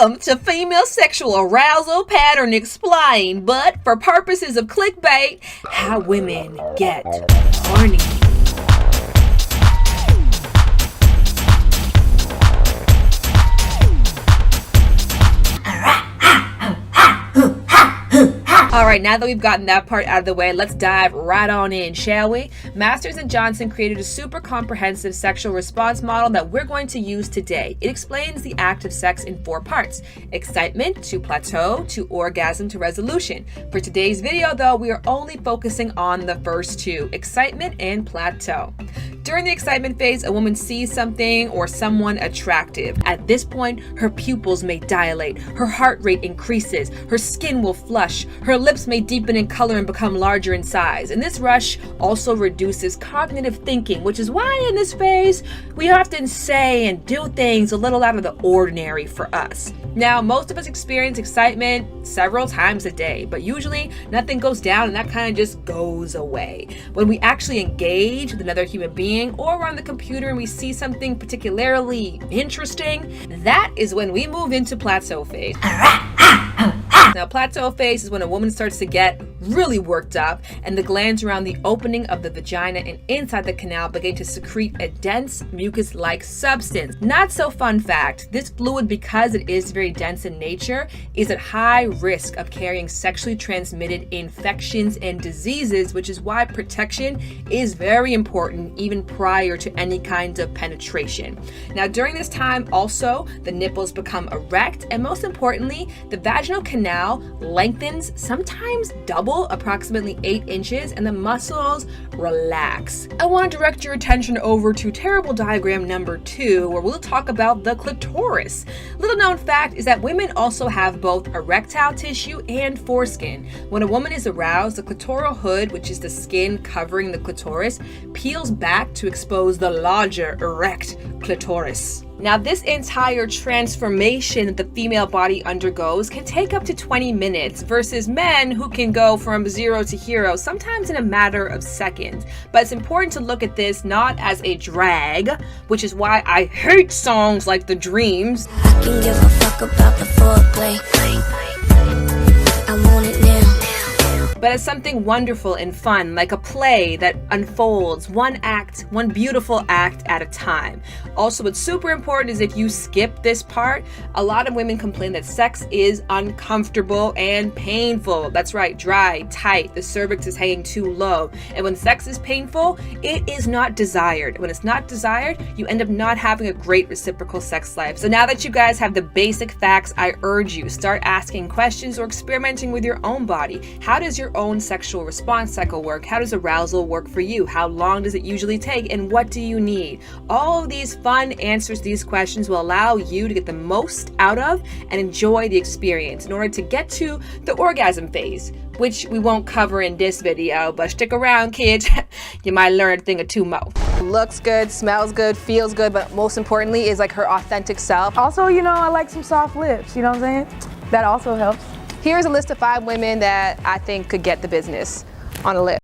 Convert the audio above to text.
Welcome to Female Sexual Arousal Pattern Explained, but for purposes of clickbait, how women get horny. Alright, now that we've gotten that part out of the way, let's dive right on in, shall we? Masters and Johnson created a super comprehensive sexual response model that we're going to use today. It explains the act of sex in 4 parts: excitement to plateau to orgasm to resolution. For today's video though, we are only focusing on the first 2, excitement and plateau. During the excitement phase, a woman sees something or someone attractive. At this point, her pupils may dilate, her heart rate increases, her skin will flush, her lips may deepen in color and become larger in size. And this rush also reduces cognitive thinking, which is why in this phase, we often say and do things a little out of the ordinary for us. Now, most of us experience excitement several times a day, but usually nothing goes down and that kind of just goes away. When we actually engage with another human being, or we're on the computer and we see something particularly interesting, that is when we move into plateau phase. Now, plateau phase is when a woman starts to get really worked up and the glands around the opening of the vagina and inside the canal begin to secrete a dense mucus-like substance. Not so fun fact, this fluid, because it is very dense in nature, is at high risk of carrying sexually transmitted infections and diseases, which is why protection is very important even prior to any kind of penetration. Now, during this time also, the nipples become erect, and most importantly, the vaginal canal lengthens, sometimes double, approximately 8 inches, and the muscles relax. I want to direct your attention over to terrible diagram number 2, where we'll talk about the clitoris. Little known fact is that women also have both erectile tissue and foreskin. When a woman is aroused, the clitoral hood, which is the skin covering the clitoris, peels back to expose the larger erect clitoris. Now, this entire transformation that the female body undergoes can take up to 20 minutes versus men who can go from 0 to hero sometimes in a matter of seconds. But it's important to look at this not as a drag, which is why I hate songs like The Dreams. I can give a fuck about the foreplay. I want it now. But as something wonderful and fun, like a play that unfolds one beautiful act at a time. Also, what's super important is if you skip this part, a lot of women complain that sex is uncomfortable and painful. That's right, dry, tight, the cervix is hanging too low. And when sex is painful, it is not desired. When it's not desired, you end up not having a great reciprocal sex life. So now that you guys have the basic facts, I urge you, start asking questions or experimenting with your own body. How does your own sexual response cycle work? How does arousal work for you? How long does it usually take? And what do you need? All of these fun answers to these questions will allow you to get the most out of and enjoy the experience in order to get to the orgasm phase, which we won't cover in this video, but stick around, kids. You might learn a thing or two more. Looks good, smells good, feels good, but most importantly is like her authentic self. Also, I like some soft lips, you know what I'm saying? That also helps. Here's a list of 5 women that I think could get the business on a list.